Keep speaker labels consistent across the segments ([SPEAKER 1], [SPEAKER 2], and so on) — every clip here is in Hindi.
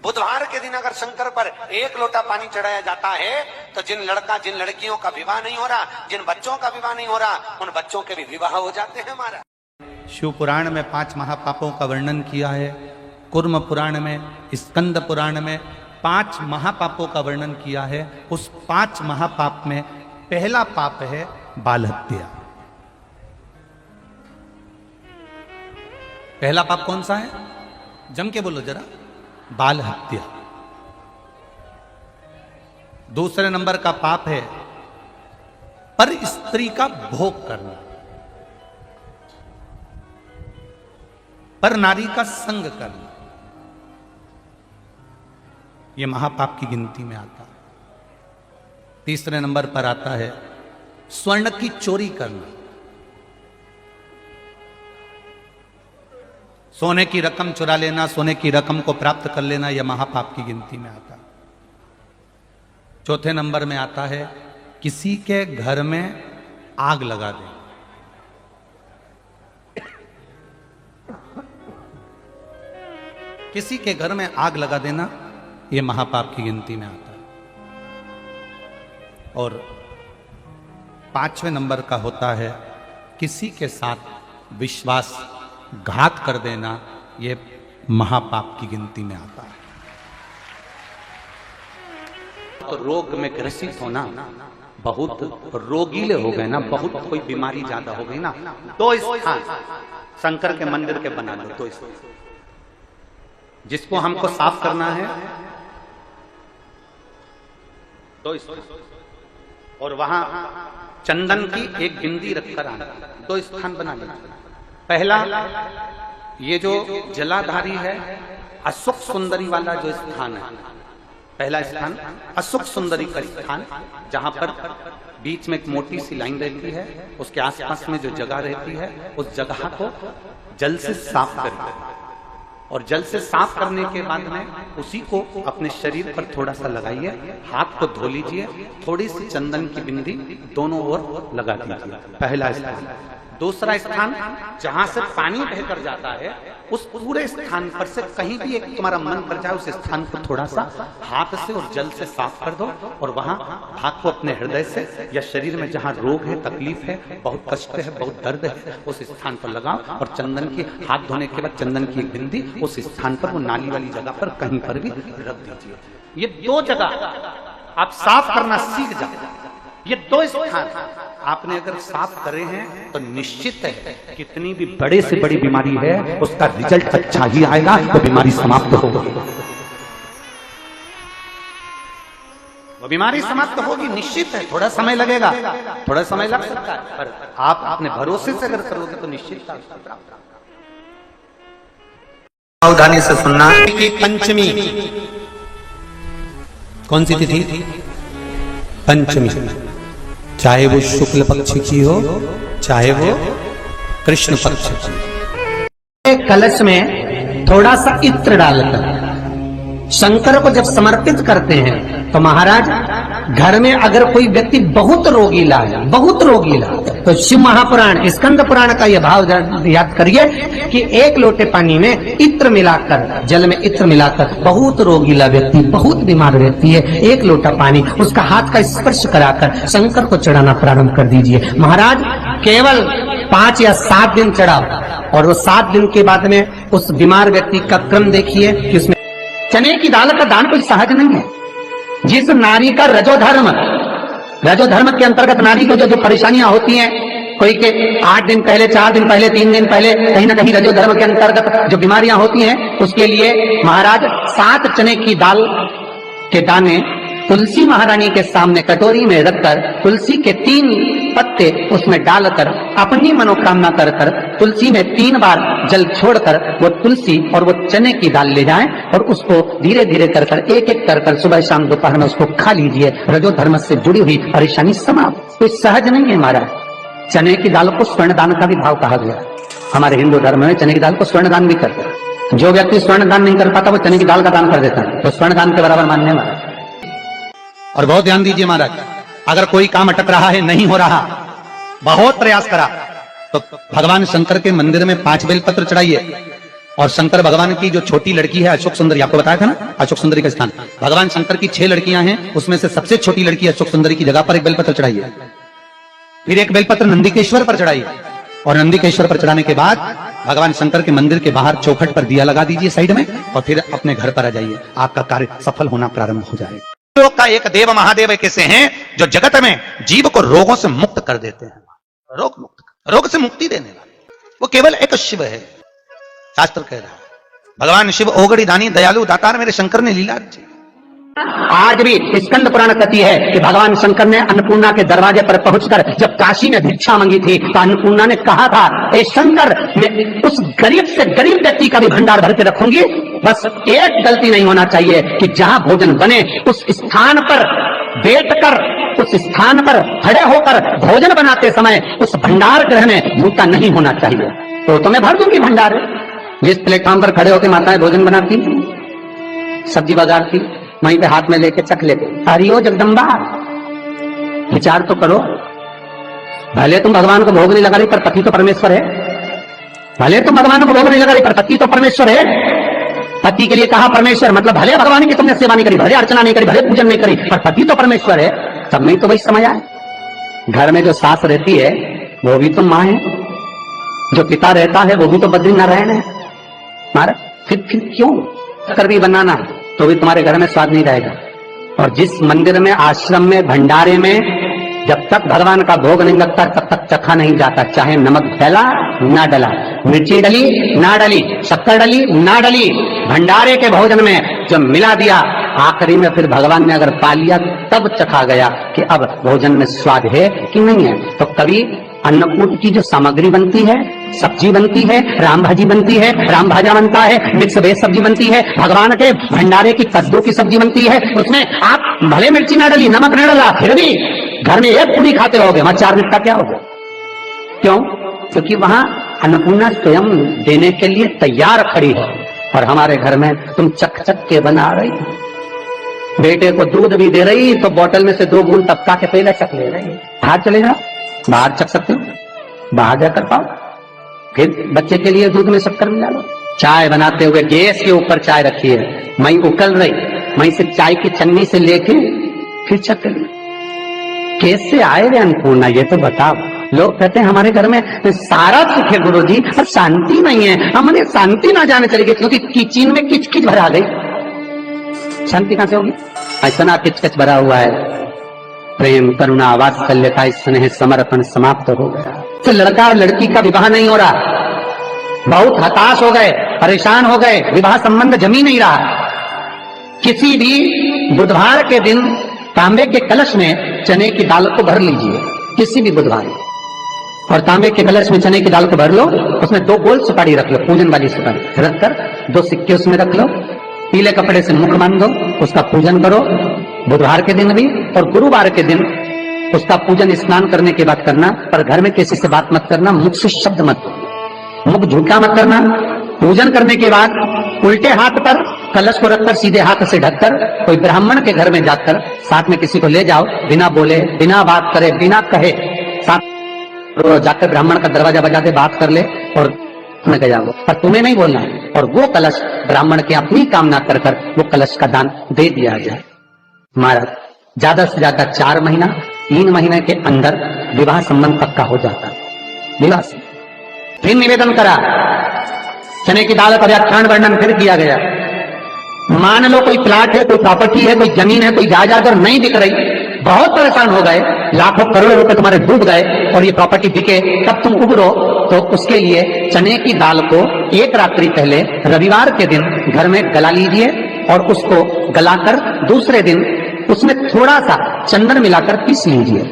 [SPEAKER 1] बुधवार के दिन अगर शंकर पर एक लोटा पानी चढ़ाया जाता है तो जिन लड़कियों का विवाह नहीं हो रहा, जिन बच्चों का विवाह नहीं हो रहा, उन बच्चों के भी विवाह हो जाते हैं हमारा।
[SPEAKER 2] शिव पुराण में 5 महापापों का वर्णन किया है। कुर्म पुराण में, स्कंद पुराण में 5 महापापों का वर्णन किया है। उस 5 महापाप में पहला पाप है बाल हत्या। पहला पाप कौन सा है? जम के बोलो जरा। बाल हत्या। दूसरे नंबर का पाप है पर स्त्री का भोग करना, पर नारी का संग करना। यह महापाप की गिनती में आता है। तीसरे नंबर पर आता है स्वर्ण की चोरी करना। सोने की रकम चुरा लेना, सोने की रकम को प्राप्त कर लेना, यह महापाप की गिनती में आता है। चौथे नंबर में आता है किसी के घर में आग लगा दे। किसी के घर में आग लगा देना, यह महापाप की गिनती में आता है। और 5वें नंबर का होता है किसी के साथ विश्वासघात कर देना, यह महापाप की गिनती में आता है। तो रोग में ग्रसित होना, बहुत रोगीले हो गए ना, बहुत कोई बीमारी ज्यादा हो गई ना, तो स्थान शंकर के मंदिर के बना लो। तो जिसको हमको साफ करना है तो और वहां चंदन की एक बिंदी रखकर आना, 2 स्थान बना लेना। पहला ये जो जलाधारी है, अशुक सुंदरी वाला जो स्थान है, पहला स्थान अशुक सुंदरी का स्थान, जहां पर बीच में एक मोटी सी लाइन रहती है, उसके आसपास में जो जगह रहती है, उस जगह को जल से साफ करें। और जल से साफ करने के बाद में उसी को अपने शरीर पर थोड़ा सा लगाइए, हाथ को धो लीजिए, थोड़ी सी चंदन की बिंदी दोनों ओर लगा दीजिए। पहला स्थान। दूसरा स्थान जहां से पानी बहकर जाता है, उस पूरे स्थान पर से कहीं भी एक तुम्हारा मन कर जाए, उस स्थान को थोड़ा सा हाथ से और जल से साफ कर दो। और वहां हाथ को अपने हृदय से या शरीर में जहां रोग है, तकलीफ है, बहुत कष्ट है, बहुत दर्द है, उस स्थान पर लगाओ। और चंदन की, हाथ धोने के बाद चंदन की एक बिंदी उस स्थान पर, वो नाली वाली जगह पर कहीं पर भी रख दीजिए। ये 2 जगह आप साफ करना सीख जाओ। ये 2 स्थान आपने अगर साफ करे हैं तो निश्चित है कितनी भी बड़े से बड़ी बीमारी है, उसका रिजल्ट अच्छा ही आएगा, तो बीमारी समाप्त होगी। वो बीमारी समाप्त होगी, निश्चित है। थोड़ा समय लगेगा, थोड़ा समय लग सकता है, पर आप अपने भरोसे से अगर करोगे तो निश्चित सावधानी से सुनना। कि पंचमी कौन सी तिथि? पंचमी। चाहे वो शुक्ल पक्ष की हो, चाहे वो कृष्ण पक्ष की।
[SPEAKER 3] कलश में थोड़ा सा इत्र डालकर शंकर को जब समर्पित करते हैं तो महाराज घर में अगर कोई व्यक्ति बहुत रोगीला है, बहुत रोगीला, तो शिव महापुराण, स्कंद पुराण का यह भाव याद करिए कि 1 लोटे पानी में इत्र मिलाकर, जल में इत्र मिलाकर, बहुत रोगीला व्यक्ति, बहुत बीमार व्यक्ति है, 1 लोटा पानी उसका हाथ का स्पर्श कराकर शंकर को चढ़ाना प्रारंभ कर दीजिए। महाराज केवल 5 या 7 दिन चढ़ाओ, और वो 7 दिन के बाद में उस बीमार व्यक्ति का क्रम देखिए कि उसमें चने की दाल का दान कोई सहज नहीं है। जिस नारी का रजोधर्म के अंतर्गत नारी को जो परेशानियां होती हैं, कोई के 8 दिन पहले, 4 दिन पहले, 3 दिन पहले, कहीं ना कहीं रजोधर्म के अंतर्गत जो बीमारियां होती हैं, उसके लिए महाराज 7 चने की दाल के दाने तुलसी महारानी के सामने कटोरी में रखकर तुलसी के 3 पत्ते उसमें डालकर अपनी मनोकामना कर कर तुलसी में 3 बार जल छोड़कर वो तुलसी और वो चने की दाल ले जाएं और उसको धीरे धीरे कर कर, एक एक कर कर, सुबह शाम दोपहर में उसको खा लीजिए। रजो धर्म से जुड़ी हुई परेशानी समाप्त। कोई सहज नहीं है महाराज। चने की दाल को स्वर्ण दान का भी भाव कहा गया। हमारे हिंदू धर्म में चने की दाल को स्वर्ण दान भी करते हैं। जो व्यक्ति स्वर्ण दान नहीं कर पाता वो चने की दाल का दान कर देता है, तो स्वर्ण दान के बराबर मानने वाला।
[SPEAKER 2] और बहुत ध्यान दीजिए महाराज, अगर कोई काम अटक रहा है, नहीं हो रहा, बहुत प्रयास करा, तो भगवान शंकर के मंदिर में 5 बेलपत्र चढ़ाइए। और शंकर भगवान की जो छोटी लड़की है अशोक सुंदरी, आपको बताया था ना अशोक सुंदरी का स्थान, भगवान शंकर की 6 लड़कियां हैं, उसमें से सबसे छोटी लड़की अशोक सुंदरी की जगह पर एक बेलपत्र चढ़ाई है। फिर एक बेलपत्र नंदिकेश्वर पर चढ़ाई है, और नंदिकेश्वर पर चढ़ाने के बाद भगवान शंकर के मंदिर के बाहर चौखट पर दिया लगा दीजिए साइड में, और फिर अपने घर पर आ जाइए, आपका कार्य सफल होना प्रारंभ हो जाएगा। लोक का एक देव महादेव कैसे हैं जो जगत में जीव को रोगों से मुक्त कर देते हैं, रोग मुक्त, रोग से मुक्ति देने वाले, वो केवल एक शिव है। शास्त्र कह रहा है भगवान शिव ओगड़ी दानी दयालु दातार मेरे शंकर ने लीला रची।
[SPEAKER 3] आज भी स्कंद पुराण कहती है कि भगवान शंकर ने अन्नपूर्णा के दरवाजे पर पहुंचकर जब काशी में भिक्षा मांगी थी तो अन्नपूर्णा ने कहा था, ए शंकर, मैं उस गरीब से गरीब व्यक्ति का भी भंडार भर के रखूंगी, बस एक गलती नहीं होना चाहिए कि जहां भोजन बने उस स्थान पर बैठकर, उस स्थान पर खड़े होकर भोजन बनाते समय उस भंडार गृह में जूता नहीं होना चाहिए। तो मैं भर दूंगी भंडार। जिस प्लेटफॉर्म पर खड़े होकर माताएं भोजन बनाती, सब्जी बाजारती, वहीं पे हाथ में लेके चख लेते, हरिओ जगदम्बा, विचार तो करो। भले तुम भगवान को भोग नहीं लगा रही पर पति तो परमेश्वर है, भले तुम भगवान को भोग नहीं लगा रही पर पति तो परमेश्वर है। पति के लिए कहा परमेश्वर, मतलब भले भगवान की तुमने सेवा नहीं करी, भले अर्चना नहीं करी, भले पूजन नहीं करी, पर पति तो परमेश्वर है। तब नहीं तो वही समझ आए। घर में जो सास रहती है वो भी तो माँ है, जो पिता रहता है वो भी तो बद्रीनारायण है। मारा फिर क्यों कर भी बनाना है तो भी तुम्हारे घर में स्वाद नहीं रहेगा। और जिस मंदिर में, आश्रम में, भंडारे में जब तक भगवान का भोग नहीं लगता तब तक चखा नहीं जाता, चाहे नमक डला ना डला, मिर्ची डली ना डली, शक्कर डली ना डली, भंडारे के भोजन में जो मिला दिया आखिरी में फिर भगवान ने अगर पा लिया तब चखा गया कि अब भोजन में स्वाद है कि नहीं है। तो कभी अन्नकूट की जो सामग्री बनती है, सब्जी बनती है, राम भाजी बनती है, राम भाजा बनता है, मिक्स वेज सब्जी बनती है, भगवान के भंडारे की कद्दू की सब्जी बनती है, उसमें आप भले मिर्ची ना डली, नमक ना डला, फिर भी घर में एक पूरी खाते रहोगे, वहां 4 मिनट का क्या होगा? क्यों? क्योंकि वहां अन्नपूर्णा स्वयं देने के लिए तैयार खड़ी है। और हमारे घर में तुम चक चक के बना रही, बेटे को दूध भी दे रही तो बोतल में से 2 बूंद टपका के पहले चक ले रही। बाहर चले जाओ, बाहर चख सकते हो, बाहर जाकर पाओ, फिर बच्चे के लिए दूध में शक्कर मिला लो। चाय बनाते हुए गैस के ऊपर चाय रखी है, मई उकल रही, मई से चाय की छन्नी से लेके फिर चख ली। कैसे आए रे अन्नपूर्णा, ये तो बताओ। लोग कहते हैं हमारे घर में सारा सुख है गुरुजी, पर शांति नहीं है। हमने शांति ना जाने चलेगी क्योंकि किचन में किच किच भरा गई। शांति कहां से होगी? ऐसा किच किच भरा हुआ है। प्रेम, करुणा, वात्सल्यता, स्नेह, समर्पण समाप्त हो गया। तो लड़का और लड़की का विवाह नहीं हो रहा, बहुत हताश हो गए, परेशान हो गए, विवाह संबंध जम ही नहीं रहा। किसी भी बुधवार के दिन तांबे के कलश में चने की दाल को भर लीजिए, किसी भी बुधवार, और तांबे के कलश में चने की दाल को भर लो, उसमें 2 गोल सुपारी रख लो, पूजन वाली सुपारी रखकर 2 सिक्के उसमें रख लो, पीले कपड़े से मुख बांध दो, उसका पूजन करो बुधवार के दिन भी, और गुरुवार के दिन उसका पूजन स्नान करने के बाद करना। पर घर में किसी से बात मत करना, मुख से शब्द मत, मुख झूठा मत करना। पूजन करने के बाद उल्टे हाथ पर कलश को रखकर सीधे हाथ से ढककर कोई ब्राह्मण के घर में जाकर साथ में किसी को ले जाओ, बिना बोले, बिना बात करे, बिना कहे, साथ जाकर ब्राह्मण का दरवाजा बजा दे, बात कर ले और में गया वो, पर तुम्हें नहीं बोलना है। और वो कलश ब्राह्मण की अपनी कामना कर कर वो कलश का दान दे दिया जाए। महाराज ज्यादा से ज्यादा 4 महीना 3 महीने के अंदर विवाह संबंध पक्का हो जाता है। विवाह से फिर निवेदन करा, चने की दाल का व्याख्यान वर्णन फिर किया गया। मान लो कोई प्लाट है, कोई प्रॉपर्टी है, कोई जमीन है, कोई जायदाद अगर नहीं बिक रही, बहुत परेशान हो गए, लाखों करोड़ों रुपए तुम्हारे डूब गए और ये प्रॉपर्टी बिके, तब तुम उबरो, तो उसके लिए चने की दाल को 1 रात्रि पहले रविवार के दिन घर में गला लीजिए और उसको गलाकर दूसरे दिन उसमें थोड़ा सा चंदन मिलाकर पीस लीजिए।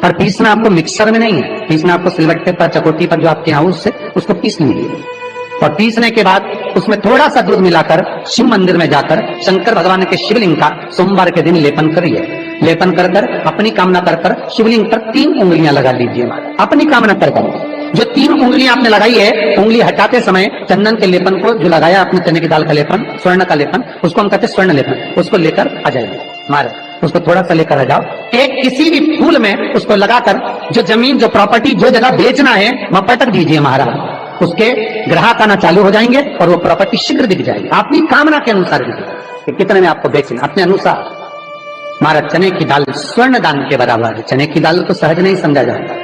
[SPEAKER 3] पर पीसना आपको मिक्सर में नहीं है, पीसना आपको सिलबट्टे पर, चकोटी पर जो आपके यहाँ उससे उसको पीस लीजिए। और पीसने के बाद उसमें थोड़ा सा दूध मिलाकर शिव मंदिर में जाकर शंकर भगवान के शिवलिंग का सोमवार के दिन लेपन करिए। लेपन कर कर अपनी कामना कर कर शिवलिंग पर 3 उंगलियां लगा लीजिए। अपनी कामना कर कर जो 3 उंगलियां आपने लगाई है, उंगली हटाते समय चंदन के लेपन को जो लगाया आपने, चने की दाल का लेपन, स्वर्ण का लेपन, उसको हम कहते हैं स्वर्ण लेपन, उसको लेकर आ जाइए। महाराज उसको थोड़ा सा लेकर आ जाओ, एक किसी भी फूल में उसको लगाकर जो जमीन, जो प्रॉपर्टी, जो जगह बेचना है वहां पटक दीजिए महाराज। उसके ग्राहक आना चालू हो जाएंगे और वो प्रॉपर्टी शीघ्र दिख जाएगी, अपनी कामना के अनुसार दिखेगी कि कितने में आपको बेचना, अपने अनुसार। महाराज चने की दाल स्वर्ण दान के बराबर है। चने की दाल को सहज नहीं समझा जाता,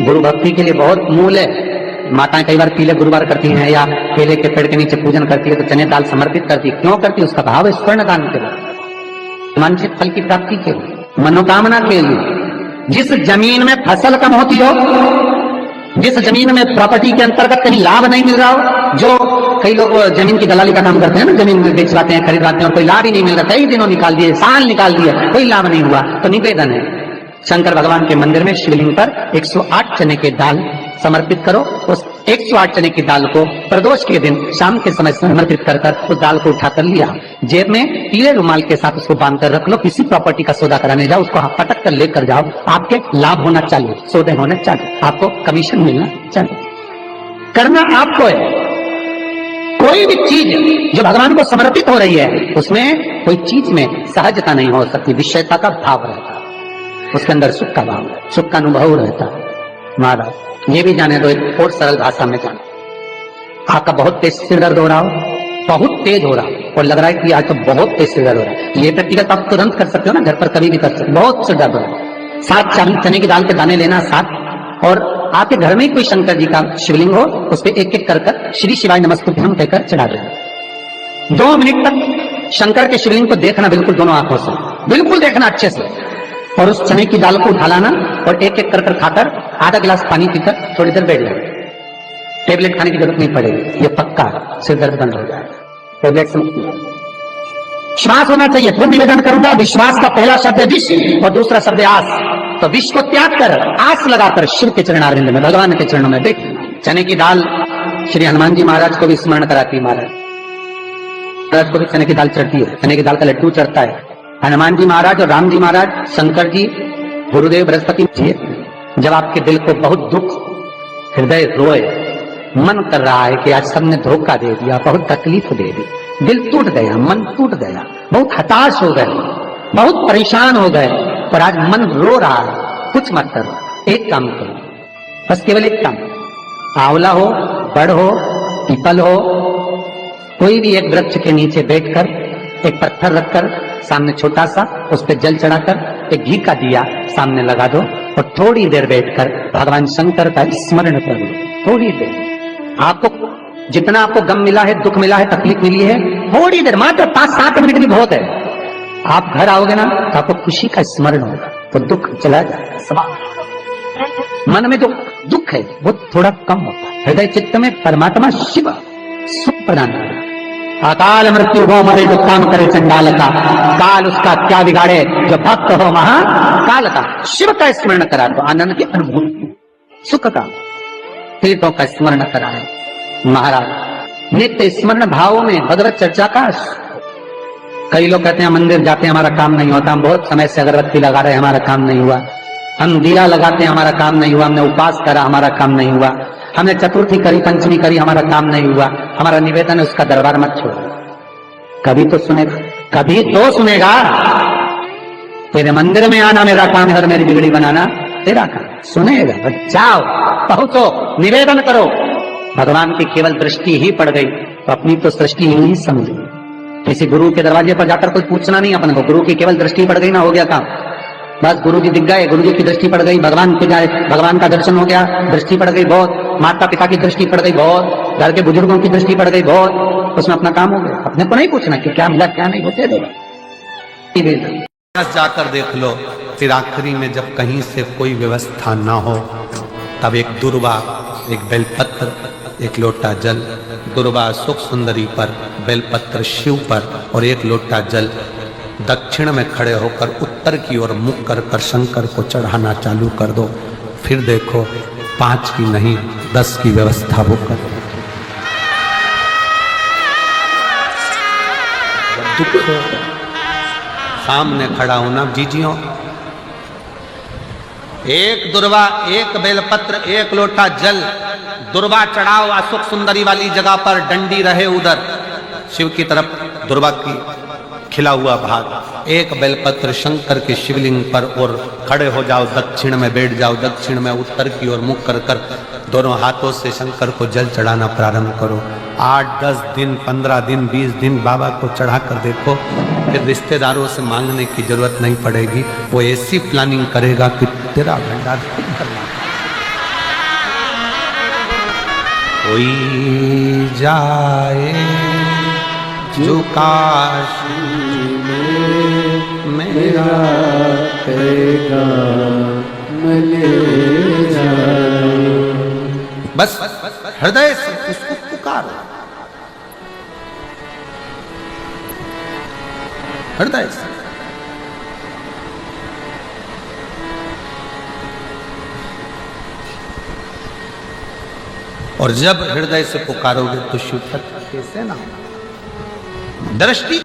[SPEAKER 3] गुरु भक्ति के लिए बहुत मूल है। माताएं कई बार पीले गुरुवार करती हैं या केले के पेड़ के नीचे पूजन करती है तो चने दाल समर्पित करती है। क्यों करती है? उसका भाव है स्वर्ण दान के बराबर, वांछित फल की प्राप्ति के लिए, मनोकामना के लिए। जिस जमीन में फसल कम होती हो, जिस जमीन में प्रॉपर्टी के अंतर्गत कहीं लाभ नहीं मिल रहा हो, जो कई लोग जमीन की दलाली का काम करते हैं ना, जमीन में बेचवाते हैं, खरीदवाते हैं और कोई लाभ ही नहीं मिल रहा, कई दिनों निकाल दिए, साल निकाल दिए, कोई लाभ नहीं हुआ, तो निवेदन है शंकर भगवान के मंदिर में शिवलिंग पर 108 चने के दाल समर्पित करो। उस 108 चने की दाल को प्रदोष के दिन शाम के समय समर्पित कर उस दाल को उठाकर लिया, जेब में पीले रुमाल के साथ उसको बांध कर रख लो। किसी प्रॉपर्टी का सौदा कराने जाओ, उसको पटक कर लेकर जाओ, आपके लाभ होना चालू, सौदे होने चालू, आपको कमीशन मिलना चालू। करना आपको है। कोई भी चीज जो भगवान को समर्पित हो रही है उसमें कोई चीज में सहजता नहीं हो सकती, विषयता का भाव रहता, उसके अंदर सुख का भाव, सुख का अनुभव रहता। महाराज ये भी जाने दो, एक और सरल भाषा में जाने, आपका बहुत तेज सिर दर्द हो रहा हो, बहुत तेज हो रहा हो और लग रहा है कि आज तो बहुत तेज सिर दर्द हो रहा है, ये व्यक्तिगत आप तुरंत कर सकते हो ना, घर पर कभी भी कर सकते हो। बहुत सिर दर्द हो रहा है, 7 चने की दाल के दाने लेना 7, और आपके घर में कोई शंकर जी का शिवलिंग हो, उस पर एक एक कर श्री शिवाय नमस्तुभ्यम कहकर चढ़ा देना। 2 मिनट तक शंकर के शिवलिंग को देखना, बिल्कुल दोनों आंखों से, बिल्कुल देखना अच्छे से, और उस चने की दाल को उठा लाना और एक एक कर खाकर आधा गिलास पानी पीकर थोड़ी देर बैठ जाए। टेबलेट खाने की जरूरत नहीं पड़ेगी, ये पक्का सिर दर्द बंद हो जाएगा, टेबलेट से मुक्ति। विश्वास होना चाहिए। फिर निवेदन करूंगा, विश्वास का पहला शब्द है विष और दूसरा शब्द है आस। तो विष को त्याग कर आस लगाकर शिव के चरणारविंद में, भगवान के चरणों में देख। चने की दाल श्री हनुमान जी महाराज को भी स्मरण कराती है, महाराज को भी चने की दाल चढ़ती है, चने की दाल का लड्डू चढ़ता है। हनुमान जी महाराज और राम जी महाराज, शंकर जी, गुरुदेव बृहस्पति जी, जब आपके दिल को बहुत दुख, हृदय रोए, मन कर रहा है कि आज सबने धोखा दे दिया, बहुत तकलीफ दे दी, दिल टूट गया, मन टूट गया, बहुत हताश हो गए, बहुत परेशान हो गए और आज मन रो रहा है, कुछ मत करो, एक काम करो, बस केवल एक काम, आंवला हो, बड़ हो, पीपल हो, कोई भी एक वृक्ष के नीचे बैठकर एक पत्थर रखकर सामने छोटा सा, उस पर जल चढ़ाकर एक घी का दिया सामने लगा दो और थोड़ी देर बैठकर भगवान शंकर का स्मरण कर लो। थोड़ी देर, आपको जितना आपको गम मिला है, दुख मिला है, तकलीफ मिली है, थोड़ी देर, मात्र 5-7 मिनट भी बहुत है। आप घर आओगे ना तो आपको खुशी का स्मरण होगा, तो दुख चला जाएगा, सब मन में जो दुख है वो थोड़ा कम होता है। हृदय चित्त में परमात्मा शिव सुख प्रदान करेगा। अकाल मृत्यु हो मरे जो काम करे चंडाल का, काल उसका क्या बिगाड़े जो भक्त हो महाकाल का। शिव का स्मरण करा तो आनंद की अनुभूति, सुख का, तीर्थों का स्मरण कराए महाराज। नित्य स्मरण भावों में भगवत चर्चा का। कई लोग कहते हैं मंदिर जाते हैं हमारा काम नहीं होता, हम बहुत समय से अगरबत्ती लगा रहे हैं हमारा काम नहीं हुआ, हम दिया लगाते हैं हमारा काम नहीं हुआ, हमने उपवास करा हमारा काम नहीं हुआ, हमने चतुर्थी करी, पंचमी करी, हमारा काम नहीं हुआ। हमारा निवेदन है उसका दरबार मत छोड़ो, कभी तो सुनेगा, कभी तो सुनेगा। तेरे मंदिर में आना मेरा काम है और मेरी बिगड़ी बनाना तेरा काम, सुनेगा। जाओ, पहुंचो, निवेदन करो। भगवान की केवल दृष्टि ही पड़ गई तो अपनी तो सृष्टि ही नहीं समझी। किसी गुरु के दरवाजे पर जाकर कोई पूछना नहीं अपन को, गुरु की केवल दृष्टि पड़ गई ना, हो गया काम। बस गुरु जी दिख गए, गुरु जी की दृष्टि पड़ गई, भगवान के जाए, भगवान का दर्शन हो गया, दृष्टि पड़ गई बहुत, माता पिता की दृष्टि पड़ गई बहुत, घर के बुजुर्गों की दृष्टि पड़ गई बहुत, उसमें अपना काम हो गया। अपने को नहीं पूछना कि क्या मिला क्या नहीं, होते देगा।
[SPEAKER 2] जाकर देख लो, फिर आखिरी में जब कहीं से कोई व्यवस्था ना हो तब एक दुर्वा, एक बेलपत्र, एक लोटा जल, दुर्वा सुख सुंदरी पर, बेलपत्र शिव पर और एक लोटा जल दक्षिण में खड़े होकर उत्तर की ओर मुख कर शंकर को चढ़ाना चालू कर दो। फिर देखो 5 की नहीं 10 की व्यवस्था वो कर। दुख सामने खड़ा होना जीजियों, एक दुर्वा, एक बेलपत्र, एक लोटा जल, दुर्वा चढ़ाओ असुख सुंदरी वाली जगह पर, डंडी रहे उधर शिव की तरफ, दुर्वा की खिला हुआ भाग, एक बेलपत्र शंकर के शिवलिंग पर और खड़े हो जाओ, दक्षिण में बैठ जाओ, दक्षिण में उत्तर की ओर मुख कर कर दोनों हाथों से शंकर को जल चढ़ाना प्रारंभ करो। 8, 10 दिन, 15 दिन, 20 दिन बाबा को चढ़ा कर देखो, फिर रिश्तेदारों से मांगने की जरूरत नहीं पड़ेगी। वो ऐसी प्लानिंग करेगा कि तेरा भंडार खुद करना। कोई जाए जो काशी में मेरा
[SPEAKER 4] करेगा मले
[SPEAKER 2] बस हृदय से उसको पुकारो, हृदय से। और जब हृदय से पुकारोगे तो शिव तत्व कैसे ना दृष्टि